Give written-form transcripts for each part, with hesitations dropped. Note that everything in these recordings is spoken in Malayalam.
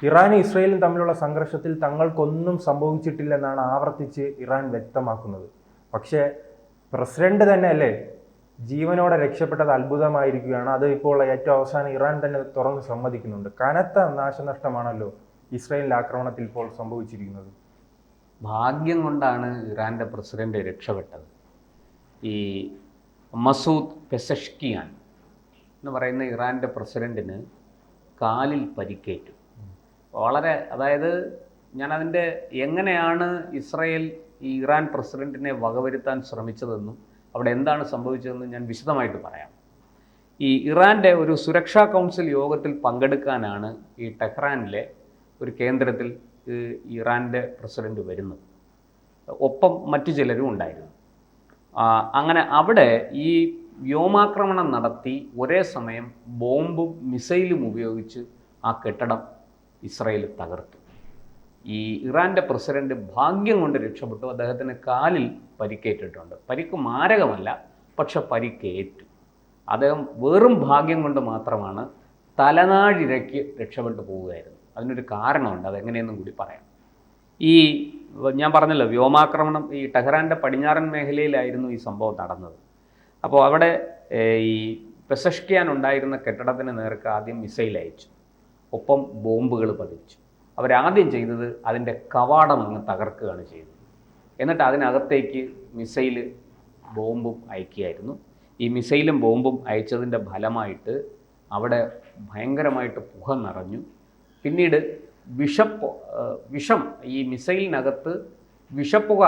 ഇറാനും ഇസ്രയേലും തമ്മിലുള്ള സംഘർഷത്തിൽ തങ്ങൾക്കൊന്നും സംഭവിച്ചിട്ടില്ലെന്നാണ് ആവർത്തിച്ച് ഇറാൻ വ്യക്തമാക്കുന്നത്. പക്ഷേ പ്രസിഡന്റ് തന്നെ അല്ലേ ജീവനോടെ രക്ഷപ്പെട്ടത് അത്ഭുതമായിരിക്കുകയാണ്. അത് ഇപ്പോൾ ഏറ്റവും അവസാനം ഇറാൻ തന്നെ തുറന്ന് സമ്മതിക്കുന്നുണ്ട്. കനത്ത നാശനഷ്ടമാണല്ലോ ഇസ്രയേലിന്റെ ആക്രമണത്തിൽ ഇപ്പോൾ സംഭവിച്ചിരിക്കുന്നത്. ഭാഗ്യം കൊണ്ടാണ് ഇറാൻ്റെ പ്രസിഡന്റ് രക്ഷപ്പെട്ടത്. ഈ മസൂദ് പെസഷ്കിയാൻ എന്ന് പറയുന്ന ഇറാൻ്റെ പ്രസിഡന്റിന് കാലിൽ പരിക്കേറ്റു. അതായത് ഞാനതിൻ്റെ എങ്ങനെയാണ് ഇസ്രയേൽ ഈ ഇറാൻ പ്രസിഡന്റിനെ വകവരുത്താൻ ശ്രമിച്ചതെന്നും അവിടെ എന്താണ് സംഭവിച്ചതെന്നും ഞാൻ വിശദമായിട്ട് പറയാം. ഈ ഇറാൻ്റെ ഒരു സുരക്ഷാ കൗൺസിൽ യോഗത്തിൽ പങ്കെടുക്കാനാണ് ഈ ടെഹ്റാനിലെ ഒരു കേന്ദ്രത്തിൽ ഇറാൻ്റെ പ്രസിഡന്റ് വരുന്നത്. ഒപ്പം മറ്റു ചിലരും ഉണ്ടായിരുന്നു. അങ്ങനെ അവിടെ ഈ വ്യോമാക്രമണം നടത്തി ഒരേ സമയം ബോംബും മിസൈലും ഉപയോഗിച്ച് ആ കെട്ടിടം ഇസ്രയേൽ തകർത്തു. ഈ ഇറാൻ്റെ പ്രസിഡന്റ് ഭാഗ്യം കൊണ്ട് രക്ഷപ്പെട്ടു. അദ്ദേഹത്തിന് കാലിൽ പരിക്കേറ്റിട്ടുണ്ട്. പരിക്ക് മാരകമല്ല, പക്ഷെ പരിക്കേറ്റു. അദ്ദേഹം വെറും ഭാഗ്യം കൊണ്ട് മാത്രമാണ് തലനാഴിരയ്ക്ക് രക്ഷപ്പെട്ടു പോവുകയായിരുന്നു. അതിനൊരു കാരണമുണ്ട്, അതെങ്ങനെയെന്നും കൂടി പറയാം. ഈ ഞാൻ പറഞ്ഞല്ലോ, വ്യോമാക്രമണം ഈ ടെഹ്റാൻ്റെ പടിഞ്ഞാറൻ മേഖലയിലായിരുന്നു ഈ സംഭവം നടന്നത്. അപ്പോൾ അവിടെ ഈ പെസഷ്കിയാൻ ഉണ്ടായിരുന്ന കെട്ടിടത്തിന് നേർക്ക് ആദ്യം മിസൈൽ അയച്ചു, ഒപ്പം ബോംബുകൾ പതിച്ചു. അവരാദ്യം ചെയ്തത് അതിൻ്റെ കവാടം അങ്ങ് തകർക്കുകയാണ് ചെയ്തത്. എന്നിട്ട് അതിനകത്തേക്ക് മിസൈല് ബോംബും അയക്കുകയായിരുന്നു. ഈ മിസൈലും ബോംബും അയച്ചതിൻ്റെ ഫലമായിട്ട് അവിടെ ഭയങ്കരമായിട്ട് പുക നിറഞ്ഞു. പിന്നീട് വിഷം ഈ മിസൈലിനകത്ത് വിഷപ്പുക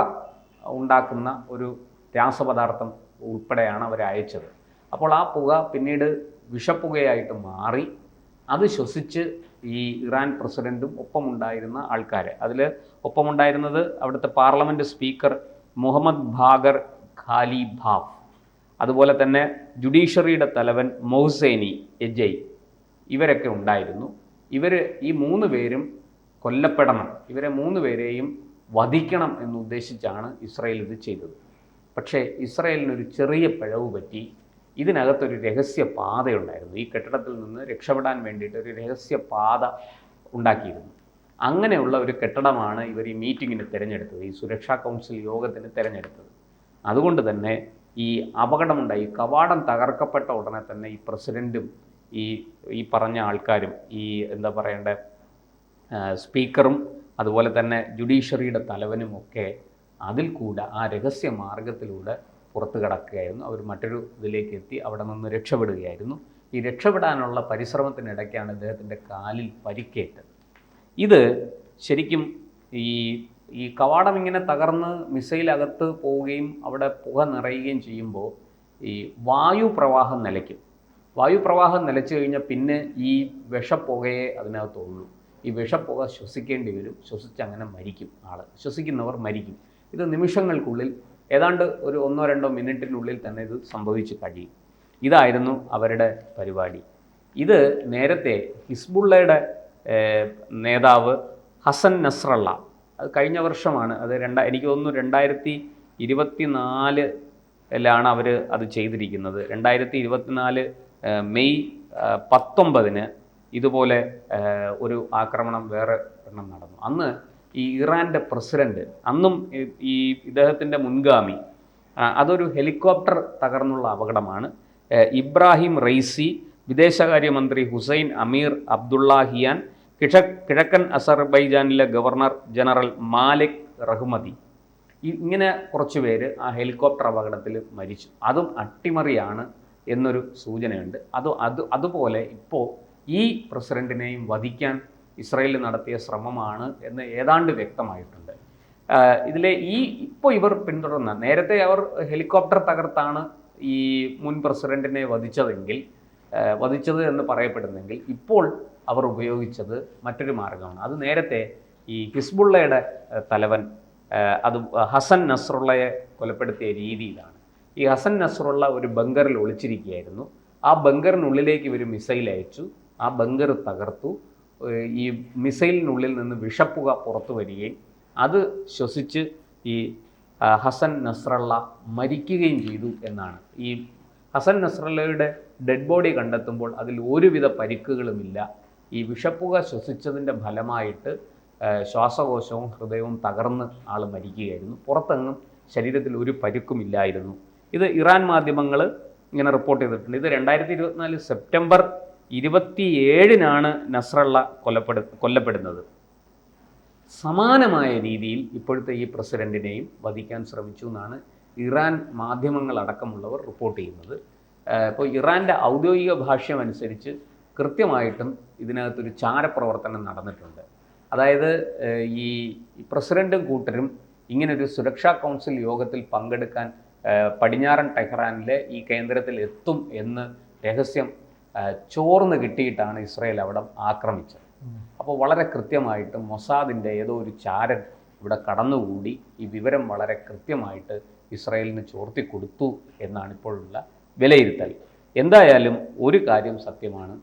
ഉണ്ടാക്കുന്ന ഒരു രാസപദാർത്ഥം ഉൾപ്പെടെയാണ് അവർ അയച്ചത്. അപ്പോൾ ആ പുക പിന്നീട് വിഷപ്പുകയായിട്ട് മാറി. അത് ശ്വസിച്ച് ഈ ഇറാൻ പ്രസിഡൻറ്റും ഒപ്പമുണ്ടായിരുന്ന ആൾക്കാർ, അതിൽ ഒപ്പമുണ്ടായിരുന്നത് അവിടുത്തെ parliament speaker Mohammad Bagher Ghalibaf, അതുപോലെ തന്നെ ജുഡീഷ്യറിയുടെ തലവൻ മൊഹ്സേനി എജയ്, ഇവരൊക്കെ ഉണ്ടായിരുന്നു. ഈ 3 പേരും കൊല്ലപ്പെടണം, ഇവരെ 3 പേരെയും വധിക്കണം എന്നുദ്ദേശിച്ചാണ് ഇസ്രയേൽ ഇത് ചെയ്തത്. പക്ഷേ ഇസ്രയേലിനൊരു ചെറിയ പിഴവ് പറ്റി. ഇതിനകത്തൊരു രഹസ്യ പാതയുണ്ടായിരുന്നു. ഈ കെട്ടിടത്തിൽ നിന്ന് രക്ഷപ്പെടാൻ വേണ്ടിയിട്ട് ഒരു രഹസ്യ പാത ഉണ്ടാക്കിയിരുന്നു. അങ്ങനെയുള്ള ഒരു കെട്ടിടമാണ് ഇവർ ഈ മീറ്റിങ്ങിന് തിരഞ്ഞെടുത്തത്, ഈ സുരക്ഷാ കൗൺസിൽ യോഗത്തിന് തിരഞ്ഞെടുത്തത്. അതുകൊണ്ട് തന്നെ ഈ അപകടമുണ്ടായി. കവാടം തകർക്കപ്പെട്ട ഉടനെ തന്നെ ഈ പ്രസിഡൻറ്റും ഈ പറഞ്ഞ ആൾക്കാരും, ഈ എന്താ പറയേണ്ട സ്പീക്കറും അതുപോലെ തന്നെ ജുഡീഷ്യറിയുടെ തലവനുമൊക്കെ അതിൽ കൂടെ ആ രഹസ്യ മാർഗത്തിലൂടെ പുറത്തു കടക്കുകയായിരുന്നു. അവർ മറ്റൊരു ഇതിലേക്ക് എത്തി അവിടെ നിന്ന് രക്ഷപ്പെടുകയായിരുന്നു. ഈ രക്ഷപ്പെടാനുള്ള പരിശ്രമത്തിനിടയ്ക്കാണ് ഇദ്ദേഹത്തിൻ്റെ കാലിൽ പരിക്കേറ്റത്. ഇത് ശരിക്കും ഈ കവാടം ഇങ്ങനെ തകർന്ന് മിസൈൽ അകത്ത് പോവുകയും അവിടെ പുക നിറയുകയും ചെയ്യുമ്പോൾ ഈ വായുപ്രവാഹം നിലയ്ക്കും. വായുപ്രവാഹം നിലച്ചു കഴിഞ്ഞാൽ പിന്നെ ഈ വിഷപ്പുകയെ അതിനകത്തുള്ളൂ. ഈ വിഷപ്പുക ശ്വസിക്കേണ്ടി വരും. ശ്വസിച്ചങ്ങനെ മരിക്കും ആൾ. ശ്വസിക്കുന്നവർ മരിക്കും. ഇത് നിമിഷങ്ങൾക്കുള്ളിൽ, ഏതാണ്ട് ഒരു 1-2 മിനിറ്റിനുള്ളിൽ തന്നെ ഇത് സംഭവിച്ച് കഴിയും. ഇതായിരുന്നു അവരുടെ പരിപാടി. ഇത് നേരത്തെ ഹിസ്ബുള്ളയുടെ നേതാവ് ഹസൻ നസ്രള്ള, അത് കഴിഞ്ഞ വർഷമാണ്, അത് എനിക്ക് തോന്നുന്നു 2024 അവർ അത് ചെയ്തിരിക്കുന്നത്. 2024 മെയ് 19 ഇതുപോലെ ഒരു ആക്രമണം വേറെ എണ്ണം നടന്നു. അന്ന് ഈ ഇറാൻ്റെ പ്രസിഡന്റ്, അന്നും ഈ ഇദ്ദേഹത്തിൻ്റെ മുൻഗാമി, അതൊരു ഹെലികോപ്റ്റർ തകർന്നുള്ള അപകടമാണ്. ഇബ്രാഹിം റൈസി, വിദേശകാര്യമന്ത്രി ഹുസൈൻ അമീർ അബ്ദുള്ളാഹിയാൻ, കിഴക്കൻ അസർബൈജാനിലെ ഗവർണർ ജനറൽ മാലിക് റഹ്മതി, ഇങ്ങനെ കുറച്ച് പേര് ആ ഹെലികോപ്റ്റർ അപകടത്തിൽ മരിച്ചു. അതും അട്ടിമറിയാണ് എന്നൊരു സൂചനയുണ്ട്. അതുപോലെ ഇപ്പോൾ ഈ പ്രസിഡന്റിനെയും വധിക്കാൻ ഇസ്രയേൽ നടത്തിയ ശ്രമമാണ് എന്ന് ഏതാണ്ട് വ്യക്തമായിട്ടുണ്ട്. ഇതിലെ ഇപ്പോൾ ഇവർ പിന്തുടർന്ന, നേരത്തെ അവർ ഹെലികോപ്റ്റർ തകർത്താണ് ഈ മുൻ പ്രസിഡന്റിനെ വധിച്ചത് എന്ന് പറയപ്പെടുന്നെങ്കിൽ, ഇപ്പോൾ അവർ ഉപയോഗിച്ചത് മറ്റൊരു മാർഗമാണ്. അത് നേരത്തെ ഈ ഹിസ്ബുള്ളയുടെ തലവൻ ഹസൻ നസ്രുള്ളയെ കൊലപ്പെടുത്തിയ രീതിയിലാണ്. ഈ ഹസൻ നസ്രുള്ള ഒരു ബങ്കറിൽ ഒളിച്ചിരിക്കുകയായിരുന്നു. ആ ബങ്കറിനുള്ളിലേക്ക് ഇവർ മിസൈൽ അയച്ചു. ആ ബങ്കർ തകർത്തു. ഈ മിസൈലിനുള്ളിൽ നിന്ന് വിഷപ്പുക പുറത്തു വരികയും അത് ശ്വസിച്ച് ഈ ഹസൻ നസ്രള്ള മരിക്കുകയും ചെയ്തു എന്നാണ്. ഈ ഹസൻ നസ്രള്ളയുടെ ഡെഡ് ബോഡി കണ്ടെത്തുമ്പോൾ അതിൽ ഒരുവിധ പരിക്കുകളുമില്ല. ഈ വിഷപ്പുക ശ്വസിച്ചതിൻ്റെ ഫലമായിട്ട് ശ്വാസകോശവും ഹൃദയവും തകർന്ന് ആൾ മരിക്കുകയായിരുന്നു. പുറത്തെങ്ങും ശരീരത്തിൽ ഒരു പരുക്കുമില്ലായിരുന്നു. ഇത് ഇറാൻ മാധ്യമങ്ങൾ ഇങ്ങനെ റിപ്പോർട്ട് ചെയ്തിട്ടുണ്ട്. ഇത് 2024 സെപ്റ്റംബർ 27 നസ്രള്ള കൊല്ലപ്പെടുന്നത്. സമാനമായ രീതിയിൽ ഇപ്പോഴത്തെ ഈ പ്രസിഡന്റിനെയും വധിക്കാൻ ശ്രമിച്ചു എന്നാണ് ഇറാൻ മാധ്യമങ്ങളടക്കമുള്ളവർ റിപ്പോർട്ട് ചെയ്യുന്നത്. ഇപ്പോൾ ഇറാൻ്റെ ഔദ്യോഗിക ഭാഷ്യം അനുസരിച്ച് കൃത്യമായിട്ടും ഇതിനകത്തൊരു ചാരപ്രവർത്തനം നടന്നിട്ടുണ്ട്. അതായത് ഈ പ്രസിഡന്റും കൂട്ടരും ഇങ്ങനൊരു സുരക്ഷാ കൗൺസിൽ യോഗത്തിൽ പങ്കെടുക്കാൻ പടിഞ്ഞാറൻ ടെഹ്റാനിലെ ഈ കേന്ദ്രത്തിൽ എത്തും എന്ന് രഹസ്യം ചോർന്ന് കിട്ടിയിട്ടാണ് ഇസ്രായേൽ അവിടെ ആക്രമിച്ചത്. അപ്പോൾ വളരെ കൃത്യമായിട്ട് മൊസാദിൻ്റെ ഏതോ ഒരു ചാരൻ ഇവിടെ കടന്നുകൂടി ഈ വിവരം വളരെ കൃത്യമായിട്ട് ഇസ്രായേലിന് ചോർത്തി കൊടുത്തു എന്നാണ് ഇപ്പോഴുള്ള വിലയിരുത്തൽ. എന്തായാലും ഒരു കാര്യം സത്യമാണ്,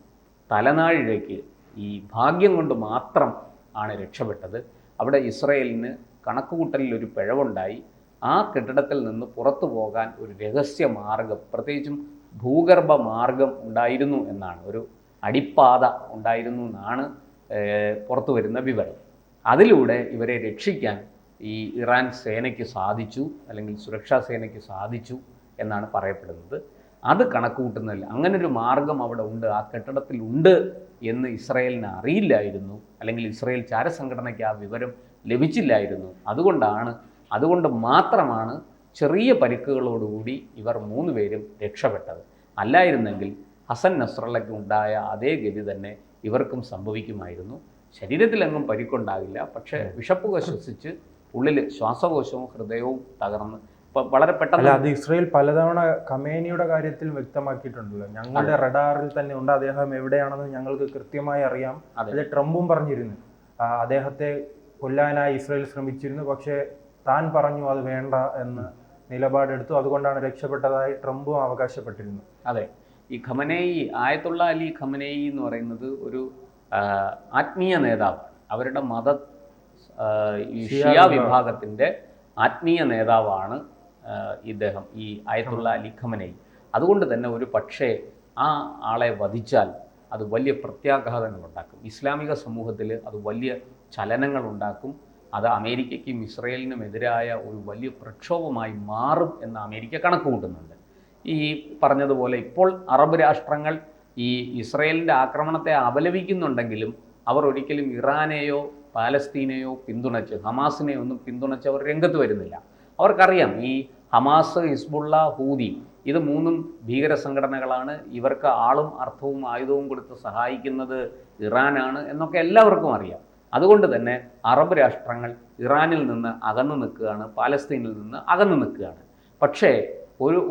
തലനാഴിഴയ്ക്ക് ഈ ഭാഗ്യം കൊണ്ട് മാത്രം ആണ് രക്ഷപ്പെട്ടത്. അവിടെ ഇസ്രായേലിന് കണക്കുകൂട്ടലിൽ ഒരു പിഴവുണ്ടായി. ആ കെട്ടിടത്തിൽ നിന്ന് പുറത്തു പോകാൻ ഒരു രഹസ്യ മാർഗം, പ്രത്യേകിച്ചും ഭൂഗർഭ മാർഗം ഉണ്ടായിരുന്നു എന്നാണ്, ഒരു അടിപ്പാത ഉണ്ടായിരുന്നു എന്നാണ് പുറത്തു വരുന്ന വിവരം. അതിലൂടെ ഇവരെ രക്ഷിക്കാൻ ഈ ഇറാൻ സേനയ്ക്ക് സാധിച്ചു, അല്ലെങ്കിൽ സുരക്ഷാ സേനയ്ക്ക് സാധിച്ചു എന്നാണ് പറയപ്പെടുന്നത്. അത് കണക്കുകൂട്ടുന്നില്ല. അങ്ങനൊരു മാർഗം അവിടെ ഉണ്ട്, ആ കെട്ടിടത്തിൽ ഉണ്ട് എന്ന് ഇസ്രായേലിന് അറിയില്ലായിരുന്നു, അല്ലെങ്കിൽ ഇസ്രായേൽ ചാരസംഘടനയ്ക്ക് ആ വിവരം ലഭിച്ചില്ലായിരുന്നു. അതുകൊണ്ട് മാത്രമാണ് ചെറിയ പരിക്കുകളോടുകൂടി ഇവർ 3 പേരും രക്ഷപ്പെട്ടത്. അല്ലായിരുന്നെങ്കിൽ ഹസൻ നസ്രള്ളയ്ക്ക് ഉണ്ടായ അതേ ഗതി തന്നെ ഇവർക്കും സംഭവിക്കുമായിരുന്നു. ശരീരത്തിലെങ്ങും പരിക്കുണ്ടാകില്ല, പക്ഷേ വിഷപ്പുക ശ്വസിച്ച് ഉള്ളിൽ ശ്വാസകോശവും ഹൃദയവും തകർന്ന് വളരെ പെട്ടെന്ന്. അത് ഇസ്രായേൽ പലതവണ ഖമേനിയുടെ കാര്യത്തിൽ വ്യക്തമാക്കിയിട്ടുണ്ടല്ലോ, ഞങ്ങളുടെ റഡാറിൽ തന്നെ ഉണ്ട്, അദ്ദേഹം എവിടെയാണെന്ന് ഞങ്ങൾക്ക് കൃത്യമായി അറിയാം. അത് ട്രംപും പറഞ്ഞിരുന്നു, അദ്ദേഹത്തെ കൊല്ലാനായി ഇസ്രായേൽ ശ്രമിച്ചിരുന്നു, പക്ഷേ താൻ പറഞ്ഞു അത് വേണ്ട എന്ന് നിലപാടെടുത്തു, അതുകൊണ്ടാണ് രക്ഷപ്പെട്ടതായി ട്രംപും അവകാശപ്പെട്ടിരുന്നു. അതെ, ഈ ഖമനേയി, ആയത്തുള്ള അലി ഖമനേയി എന്ന് പറയുന്നത് ഒരു ആത്മീയ നേതാവാണ്. അവരുടെ ഈ ഷിയ വിഭാഗത്തിൻ്റെ ആത്മീയ നേതാവാണ് ഇദ്ദേഹം, ഈ ആയത്തുള്ള അലി ഖമനേയി. അതുകൊണ്ട് തന്നെ ഒരു പക്ഷേ ആ ആളെ വധിച്ചാൽ അത് വലിയ പ്രത്യാഘാതങ്ങൾ ഉണ്ടാക്കും, ഇസ്ലാമിക സമൂഹത്തിൽ അത് വലിയ ചലനങ്ങൾ ഉണ്ടാക്കും. അത് അമേരിക്കയ്ക്കും ഇസ്രയേലിനും എതിരായ ഒരു വലിയ പ്രക്ഷോഭമായി മാറും എന്ന് അമേരിക്ക കണക്ക് കൂട്ടുന്നുണ്ട്. ഈ പറഞ്ഞതുപോലെ ഇപ്പോൾ അറബ് രാഷ്ട്രങ്ങൾ ഈ ഇസ്രയേലിൻ്റെ ആക്രമണത്തെ അപലപിക്കുന്നുണ്ടെങ്കിലും അവർ ഒരിക്കലും ഇറാനെയോ പാലസ്തീനെയോ പിന്തുണച്ച്, ഹമാസിനെ ഒന്നും പിന്തുണച്ച് അവർ രംഗത്ത് വരുന്നില്ല. അവർക്കറിയാം ഈ ഹമാസ്, ഹിസ്ബുള്ള, ഹൂതി ഇത് 3 ഭീകര സംഘടനകളാണ്, ഇവർക്ക് ആളും അർത്ഥവും ആയുധവും കൊടുത്ത് സഹായിക്കുന്നത് ഇറാനാണ് എന്നൊക്കെ എല്ലാവർക്കും അറിയാം. അതുകൊണ്ട് തന്നെ അറബ് രാഷ്ട്രങ്ങൾ ഇറാനിൽ നിന്ന് അകന്നു നിൽക്കുകയാണ്, പാലസ്തീനിൽ നിന്ന് അകന്നു നിൽക്കുകയാണ്. പക്ഷേ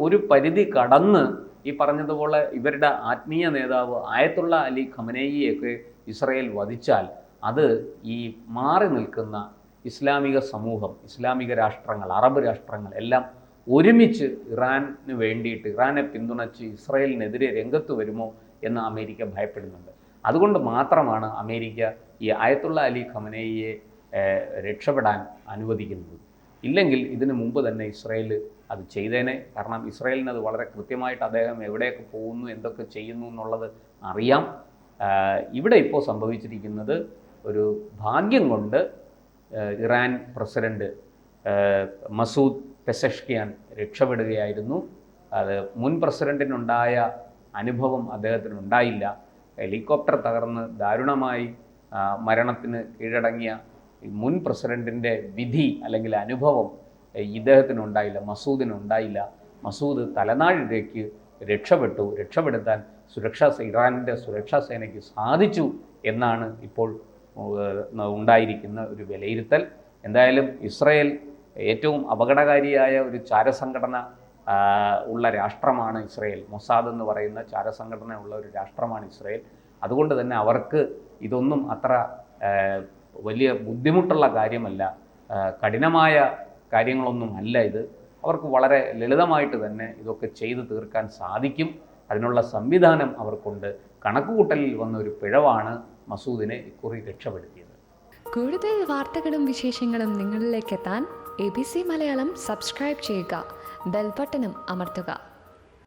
ഒരു പരിധി കടന്ന് ഈ പറഞ്ഞതുപോലെ ഇവരുടെ ആത്മീയ നേതാവ് ആയത്തുള്ള അലി ഖമനേയിയൊക്കെ ഇസ്രായേൽ വധിച്ചാൽ അത് ഈ മാറി നിൽക്കുന്ന ഇസ്ലാമിക സമൂഹം, ഇസ്ലാമിക രാഷ്ട്രങ്ങൾ, അറബ് രാഷ്ട്രങ്ങൾ എല്ലാം ഒരുമിച്ച് ഇറാന് വേണ്ടിയിട്ട്, ഇറാനെ പിന്തുണച്ച് ഇസ്രായേലിനെതിരെ രംഗത്ത് വരുമോ എന്ന് അമേരിക്ക ഭയപ്പെടുന്നുണ്ട്. അതുകൊണ്ട് മാത്രമാണ് അമേരിക്ക ഈ ആയത്തുള്ള അലി ഖമനേയിയെ രക്ഷപ്പെടാൻ അനുവദിക്കുന്നത്. ഇല്ലെങ്കിൽ ഇതിനു മുമ്പ് തന്നെ ഇസ്രായേൽ അത് ചെയ്തേനെ. കാരണം ഇസ്രായേലിന് അത് വളരെ കൃത്യമായിട്ട് അദ്ദേഹം എവിടെയൊക്കെ പോകുന്നു, എന്തൊക്കെ ചെയ്യുന്നു എന്നുള്ളത് അറിയാം. ഇവിടെ ഇപ്പോൾ സംഭവിച്ചിരിക്കുന്നത് ഒരു ഭാഗ്യം കൊണ്ട് ഇറാൻ പ്രസിഡന്റ് മസൂദ് പെസഷ്കിയാൻ രക്ഷപ്പെടുകയായിരുന്നു. അത് മുൻ പ്രസിഡന്റിനുണ്ടായ അനുഭവം അദ്ദേഹത്തിനുണ്ടായില്ല. ഹെലികോപ്റ്റർ തകർന്ന് ദാരുണമായി മരണത്തിന് കീഴടങ്ങിയ മുൻ പ്രസിഡന്റിൻ്റെ വിധി അല്ലെങ്കിൽ അനുഭവം ഇദ്ദേഹത്തിനുണ്ടായില്ല, മസൂദിനുണ്ടായില്ല. മസൂദ് തലനാഴിഴയ്ക്ക് രക്ഷപ്പെടുത്താൻ ഇറാനിൻ്റെ സുരക്ഷാ സേനയ്ക്ക് സാധിച്ചു എന്നാണ് ഇപ്പോൾ ഉണ്ടായിരിക്കുന്ന ഒരു വിലയിരുത്തൽ. എന്തായാലും ഇസ്രായേൽ ഏറ്റവും അപകടകാരിയായ ഒരു ചാരസംഘടന ഉള്ള രാഷ്ട്രമാണ് ഇസ്രായേൽ. മൊസാദ് എന്ന് പറയുന്ന ചാരസംഘടന ഉള്ള ഒരു രാഷ്ട്രമാണ് ഇസ്രായേൽ. അതുകൊണ്ട് തന്നെ അവർക്ക് ഇതൊന്നും അത്ര വലിയ ബുദ്ധിമുട്ടുള്ള കാര്യമല്ല, കഠിനമായ കാര്യങ്ങളൊന്നും അല്ല ഇത്. അവർക്ക് വളരെ ലളിതമായിട്ട് തന്നെ ഇതൊക്കെ ചെയ്തു തീർക്കാൻ സാധിക്കും. അതിനുള്ള സംവിധാനം അവർക്കുണ്ട്. കണക്കുകൂട്ടലിൽ വന്ന ഒരു പിഴവാണ് മസൂദിനെ ഇക്കുറി രക്ഷപ്പെടുത്തിയത്. കൂടുതൽ വാർത്തകളും വിശേഷങ്ങളും നിങ്ങളിലേക്ക് എത്താൻ ABC മലയാളം സബ്സ്ക്രൈബ് ചെയ്യുക, ബെൽ ബട്ടണും അമർത്തുക.